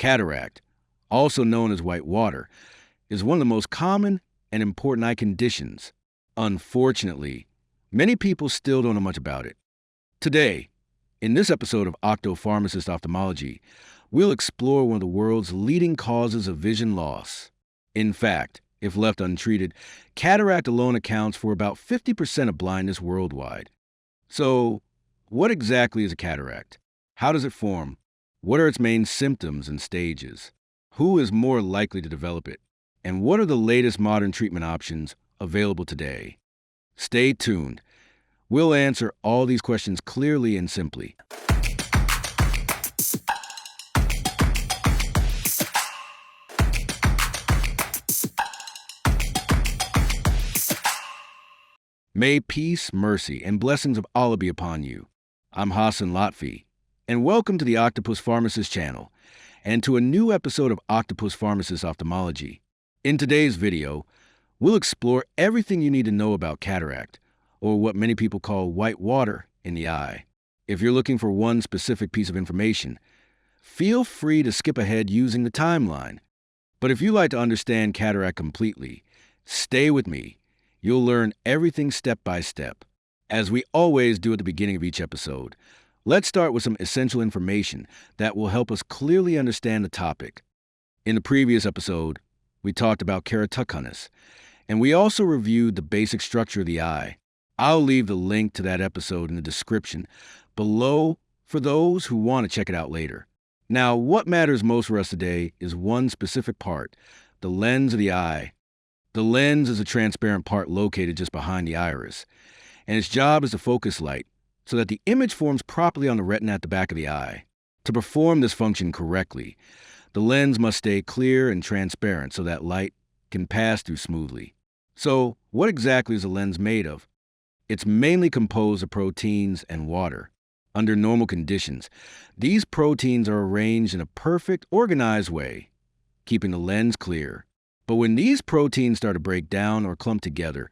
Cataract, also known as white water, is one of the most common and important eye conditions. Unfortunately, many people still don't know much about it. Today, in this episode of Pharmacist Ophthalmology, we'll explore one of the world's leading causes of vision loss. In fact, if left untreated, cataract alone accounts for about 50% of blindness worldwide. So, what exactly is a cataract? How does it form? What are its main symptoms and stages? Who is more likely to develop it? And what are the latest modern treatment options available today? Stay tuned. We'll answer all these questions clearly and simply. May peace, mercy, and blessings of Allah be upon you. I'm Hassan Lotfi, and welcome to the Octopus Pharmacist channel, and to a new episode of Octopus Pharmacist Ophthalmology. In today's video, we'll explore everything you need to know about cataract, or what many people call white water in the eye. If you're looking for one specific piece of information, feel free to skip ahead using the timeline. But if you'd like to understand cataract completely, stay with me. You'll learn everything step by step. As we always do at the beginning of each episode, let's start with some essential information that will help us clearly understand the topic. In the previous episode, we talked about keratoconus, and we also reviewed the basic structure of the eye. I'll leave the link to that episode in the description below for those who want to check it out later. Now, what matters most for us today is one specific part, the lens of the eye. The lens is a transparent part located just behind the iris, and its job is to focus light so that the image forms properly on the retina at the back of the eye. To perform this function correctly, the lens must stay clear and transparent so that light can pass through smoothly. So, what exactly is a lens made of? It's mainly composed of proteins and water. Under normal conditions, these proteins are arranged in a perfect, organized way, keeping the lens clear. But when these proteins start to break down or clump together,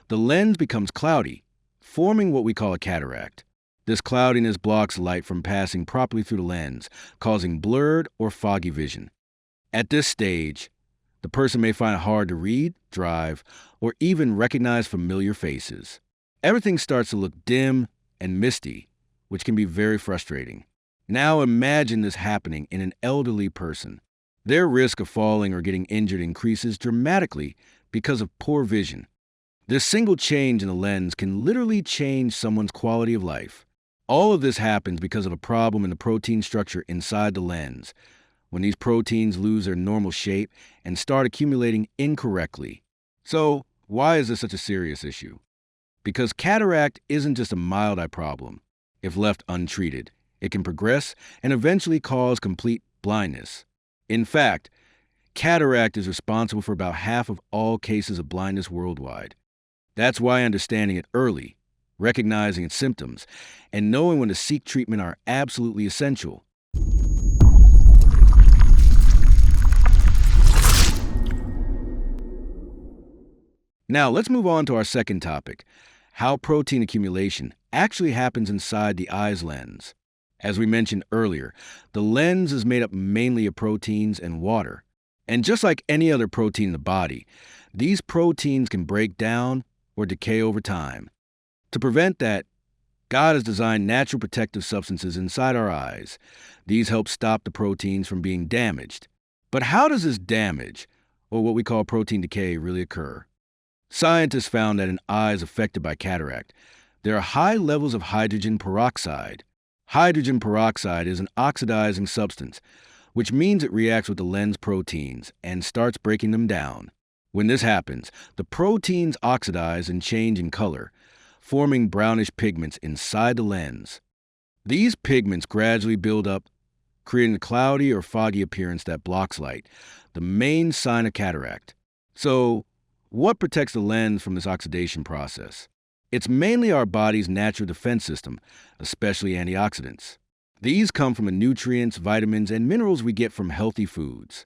the lens becomes cloudy, forming what we call a cataract. This cloudiness blocks light from passing properly through the lens, causing blurred or foggy vision. At this stage, the person may find it hard to read, drive, or even recognize familiar faces. Everything starts to look dim and misty, which can be very frustrating. Now imagine this happening in an elderly person. Their risk of falling or getting injured increases dramatically because of poor vision. This single change in the lens can literally change someone's quality of life. All of this happens because of a problem in the protein structure inside the lens, when these proteins lose their normal shape and start accumulating incorrectly. So, why is this such a serious issue? Because cataract isn't just a mild eye problem. If left untreated, it can progress and eventually cause complete blindness. In fact, cataract is responsible for about half of all cases of blindness worldwide. That's why understanding it early, recognizing its symptoms, and knowing when to seek treatment are absolutely essential. Now, let's move on to our second topic, how protein accumulation actually happens inside the eye's lens. As we mentioned earlier, the lens is made up mainly of proteins and water. And just like any other protein in the body, these proteins can break down or decay over time. To prevent that, God has designed natural protective substances inside our eyes. These help stop the proteins from being damaged. But how does this damage, or what we call protein decay, really occur? Scientists found that in eyes affected by cataract, there are high levels of hydrogen peroxide. Hydrogen peroxide is an oxidizing substance, which means it reacts with the lens proteins and starts breaking them down. When this happens, the proteins oxidize and change in color, forming brownish pigments inside the lens. These pigments gradually build up, creating a cloudy or foggy appearance that blocks light, the main sign of cataract. So, what protects the lens from this oxidation process? It's mainly our body's natural defense system, especially antioxidants. These come from the nutrients, vitamins, and minerals we get from healthy foods.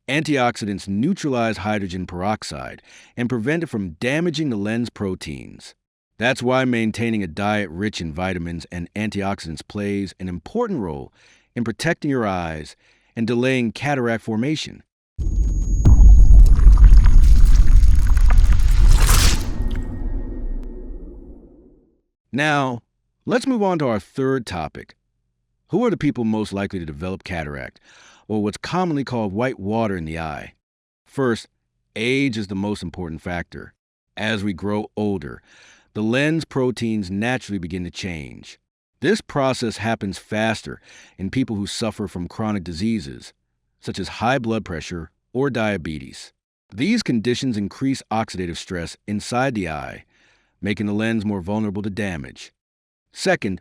Antioxidants neutralize hydrogen peroxide and prevent it from damaging the lens proteins. That's why maintaining a diet rich in vitamins and antioxidants plays an important role in protecting your eyes and delaying cataract formation. Now, let's move on to our third topic. Who are the people most likely to develop cataract, or what's commonly called white water in the eye? First, age is the most important factor. As we grow older, the lens proteins naturally begin to change. This process happens faster in people who suffer from chronic diseases, such as high blood pressure or diabetes. These conditions increase oxidative stress inside the eye, making the lens more vulnerable to damage. Second,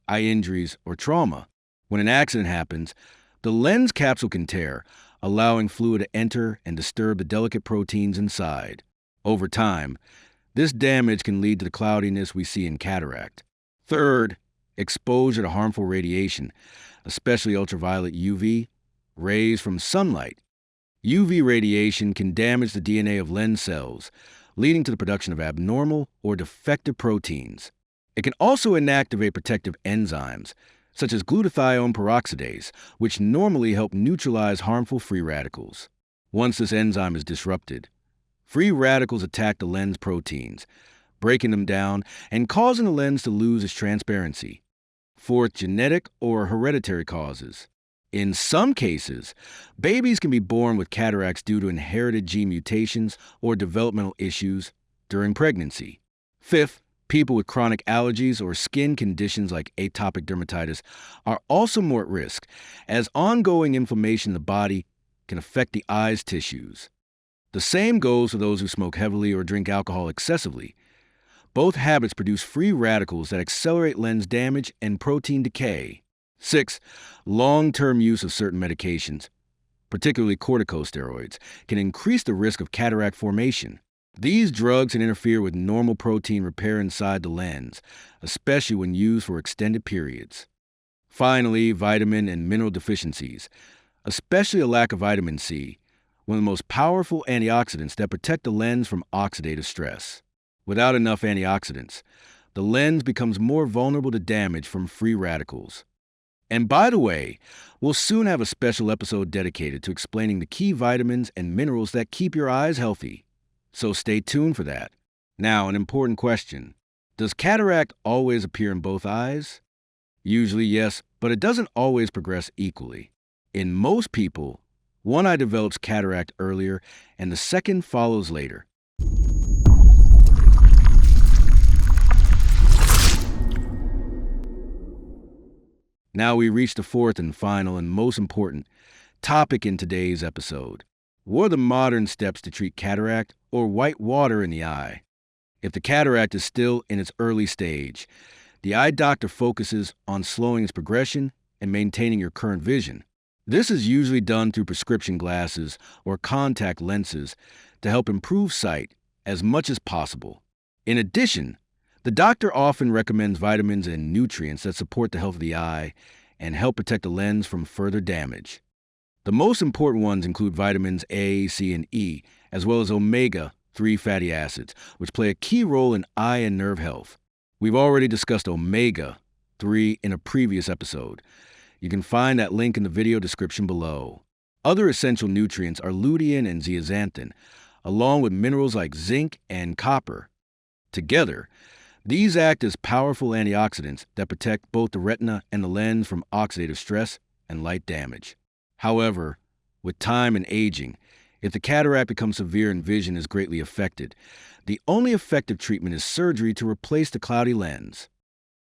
eye injuries or trauma. When an accident happens, the lens capsule can tear, allowing fluid to enter and disturb the delicate proteins inside. Over time, this damage can lead to the cloudiness we see in cataract. Third, exposure to harmful radiation, especially ultraviolet UV rays from sunlight. UV radiation can damage the DNA of lens cells, leading to the production of abnormal or defective proteins. It can also inactivate protective enzymes, such as glutathione peroxidase, which normally help neutralize harmful free radicals. Once this enzyme is disrupted, free radicals attack the lens proteins, breaking them down and causing the lens to lose its transparency. Fourth, genetic or hereditary causes. In some cases, babies can be born with cataracts due to inherited gene mutations or developmental issues during pregnancy. Fifth, people with chronic allergies or skin conditions like atopic dermatitis are also more at risk, as ongoing inflammation in the body can affect the eye's tissues. The same goes for those who smoke heavily or drink alcohol excessively. Both habits produce free radicals that accelerate lens damage and protein decay. 6. Long-term use of certain medications, particularly corticosteroids, can increase the risk of cataract formation. These drugs can interfere with normal protein repair inside the lens, especially when used for extended periods. Finally, vitamin and mineral deficiencies, especially a lack of vitamin C, one of the most powerful antioxidants that protect the lens from oxidative stress. Without enough antioxidants, the lens becomes more vulnerable to damage from free radicals. And by the way, we'll soon have a special episode dedicated to explaining the key vitamins and minerals that keep your eyes healthy. So stay tuned for that. Now, an important question. Does cataract always appear in both eyes? Usually, yes, but it doesn't always progress equally. In most people, one eye develops cataract earlier and the second follows later. Now we reach the fourth and final and most important topic in today's episode. What are the modern steps to treat cataract or white water in the eye? If the cataract is still in its early stage, the eye doctor focuses on slowing its progression and maintaining your current vision. This is usually done through prescription glasses or contact lenses to help improve sight as much as possible. In addition, the doctor often recommends vitamins and nutrients that support the health of the eye and help protect the lens from further damage. The most important ones include vitamins A, C, and E, as well as omega-3 fatty acids, which play a key role in eye and nerve health. We've already discussed omega-3 in a previous episode. You can find that link in the video description below. Other essential nutrients are lutein and zeaxanthin, along with minerals like zinc and copper. Together, these act as powerful antioxidants that protect both the retina and the lens from oxidative stress and light damage. However, with time and aging, if the cataract becomes severe and vision is greatly affected, the only effective treatment is surgery to replace the cloudy lens.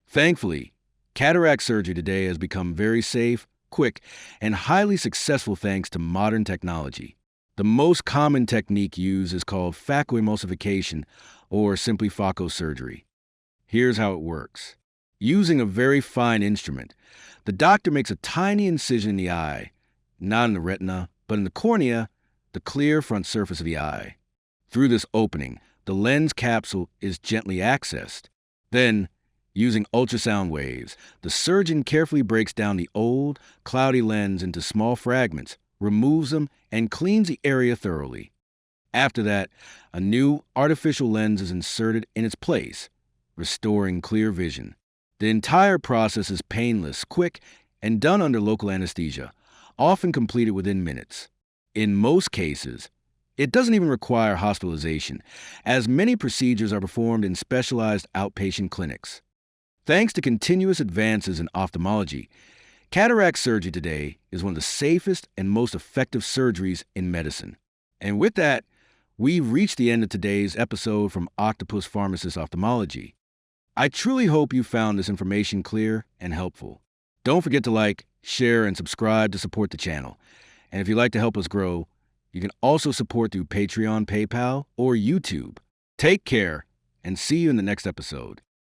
Thankfully, cataract surgery today has become very safe, quick, and highly successful thanks to modern technology. The most common technique used is called Phacoemulsification, or simply phaco surgery. Here's how it works. Using a very fine instrument, the doctor makes a tiny incision in the eye, not in the retina, but in the cornea, the clear front surface of the eye. Through this opening, the lens capsule is gently accessed. Then, using ultrasound waves, the surgeon carefully breaks down the old, cloudy lens into small fragments, removes them, and cleans the area thoroughly. After that, a new artificial lens is inserted in its place, restoring clear vision. The entire process is painless, quick, and done under local anesthesia, often completed within minutes. In most cases, it doesn't even require hospitalization, as many procedures are performed in specialized outpatient clinics. Thanks to continuous advances in ophthalmology, cataract surgery today is one of the safest and most effective surgeries in medicine. And with that, we've reached the end of today's episode from Octopus Pharmacist Ophthalmology. I truly hope you found this information clear and helpful. Don't forget to like, share, and subscribe to support the channel. And if you'd like to help us grow, you can also support through Patreon, PayPal, or YouTube. Take care, and see you in the next episode.